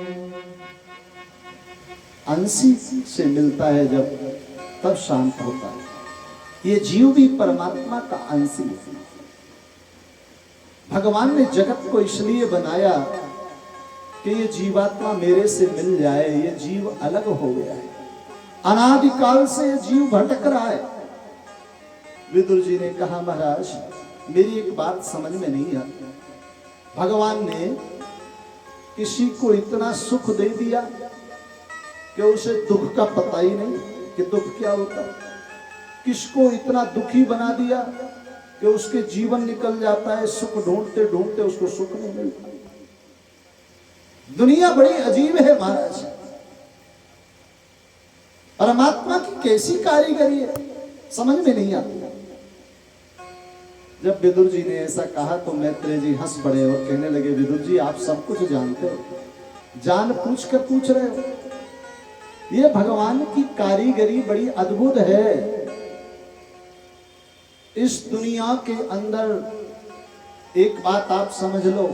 अंशी से मिलता है जब, तब शांत होता है। ये जीव भी परमात्मा का अंशी है। भगवान ने जगत को इसलिए बनाया कि ये जीवात्मा मेरे से मिल जाए। ये जीव अलग हो गया है, अनादिकाल से ये जीव भटक रहा है। विदुर जी ने कहा, महाराज मेरी एक बात समझ में नहीं आती। भगवान ने किसी को इतना सुख दे दिया कि उसे दुख का पता ही नहीं कि दुख क्या होता है। किसको इतना दुखी बना दिया कि उसके जीवन निकल जाता है, सुख ढूंढते ढूंढते उसको सुख नहीं मिलता। दुनिया बड़ी अजीब है महाराज। परमात्मा की कैसी कारीगरी है, समझ में नहीं आती। जब विदुर जी ने ऐसा कहा तो मैत्रेय जी हंस पड़े और कहने लगे, विदुर जी आप सब कुछ जानते हो, जान पूछ कर पूछ रहे हो। ये भगवान की कारीगरी बड़ी अद्भुत है। इस दुनिया के अंदर एक बात आप समझ लो,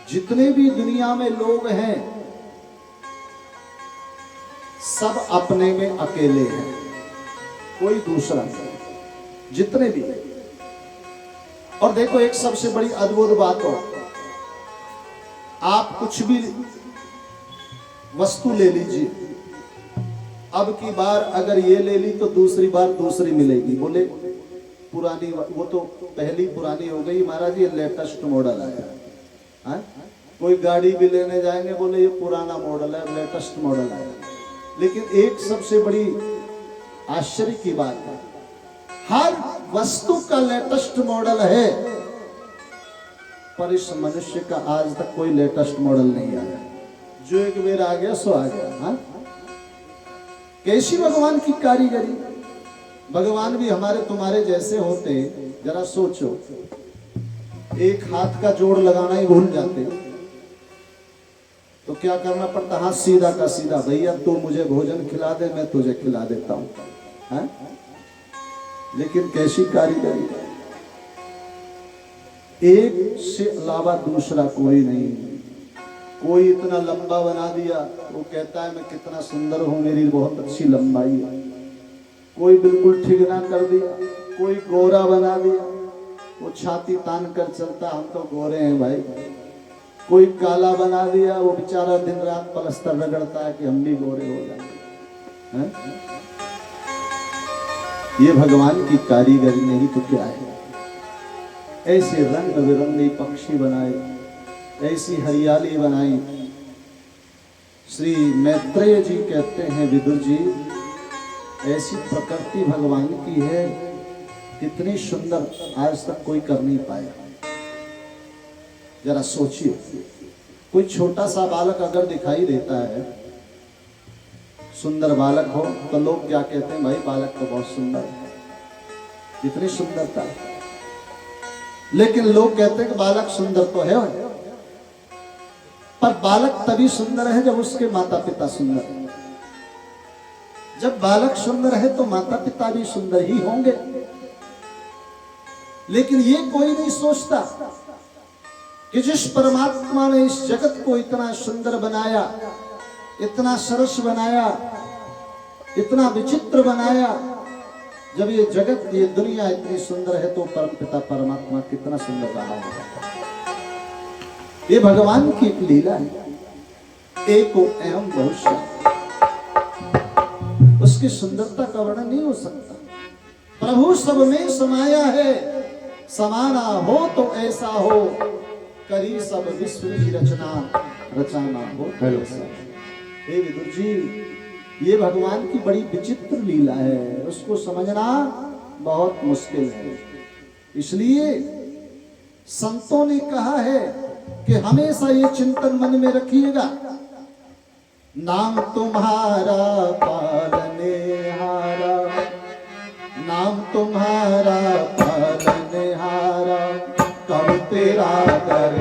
जितने भी दुनिया में लोग हैं सब अपने में अकेले हैं, कोई दूसरा नहीं, जितने भी। और देखो एक सबसे बड़ी अद्भुत बात हो, आप कुछ भी वस्तु ले लीजिए, अब की बार अगर ये ले ली तो दूसरी बार दूसरी मिलेगी। बोले पुरानी, वो तो पहली पुरानी हो गई महाराज, ये लेटेस्ट मॉडल आया है। कोई गाड़ी भी लेने जाएंगे, बोले ये पुराना मॉडल है, लेटेस्ट मॉडल आया। लेकिन एक सबसे बड़ी आश्चर्य की बात है, हर वस्तु का लेटेस्ट मॉडल है, पर इस मनुष्य का आज तक कोई लेटेस्ट मॉडल नहीं आया। जो एक बेर आ गया सो आ गया। हाँ, कैसी भगवान की कारीगरी। भगवान भी हमारे तुम्हारे जैसे होते, जरा सोचो, एक हाथ का जोड़ लगाना ही भूल जाते तो क्या करना पड़ता, हाथ सीधा का सीधा, भैया तू मुझे भोजन खिला दे, मैं तुझे खिला देता हूं। हाँ? लेकिन कैसी कारीगरी, एक से अलावा दूसरा कोई नहीं। कोई इतना लंबा बना दिया, वो कहता है मैं कितना सुंदर हूं, मेरी बहुत अच्छी लंबाई है। कोई बिल्कुल ठीक ना कर दिया, कोई गोरा बना दिया, वो छाती तान कर चलता, हम तो गोरे हैं भाई। कोई काला बना दिया, वो बेचारा दिन रात पलस्तर रगड़ता है कि हम भी गोरे हो जाए। ये भगवान की कारीगरी नहीं तो क्या है। ऐसे रंग बिरंगे पक्षी बनाए, ऐसी हरियाली बनाई। श्री मैत्रेय जी कहते हैं, विदुर जी ऐसी प्रकृति भगवान की है, कितनी सुंदर, आज तक कोई कर नहीं पाया। जरा सोचिए, कोई छोटा सा बालक अगर दिखाई देता है, सुंदर बालक हो, तो लोग क्या कहते हैं, भाई बालक तो बहुत सुंदर है, कितनी सुंदरता। लेकिन लोग कहते हैं कि बालक सुंदर तो है, पर बालक तभी सुंदर है जब उसके माता पिता सुंदर है। जब बालक सुंदर है तो माता पिता भी सुंदर ही होंगे। लेकिन ये कोई नहीं सोचता कि जिस परमात्मा ने इस जगत को इतना सुंदर बनाया, इतना सरस बनाया, इतना विचित्र बनाया, जब ये जगत, ये दुनिया इतनी सुंदर है तो परमपिता परमात्मा कितना सुंदर रहा होगा। ये भगवान की एक लीला है, एको एवं बहुश्या। उसकी सुंदरता का वर्णन नहीं हो सकता। प्रभु सब में समाया है, समाना हो तो ऐसा हो, करी सब विश्व की रचना, रचाना हो तो ऐसा। हे विदुर जी, ये भगवान की बड़ी विचित्र लीला है, उसको समझना बहुत मुश्किल है। इसलिए संतों ने कहा है कि हमेशा ये चिंतन मन में रखिएगा, नाम तुम्हारा पालने हारा, नाम तुम्हारा पालने हारा, कब तेरा दर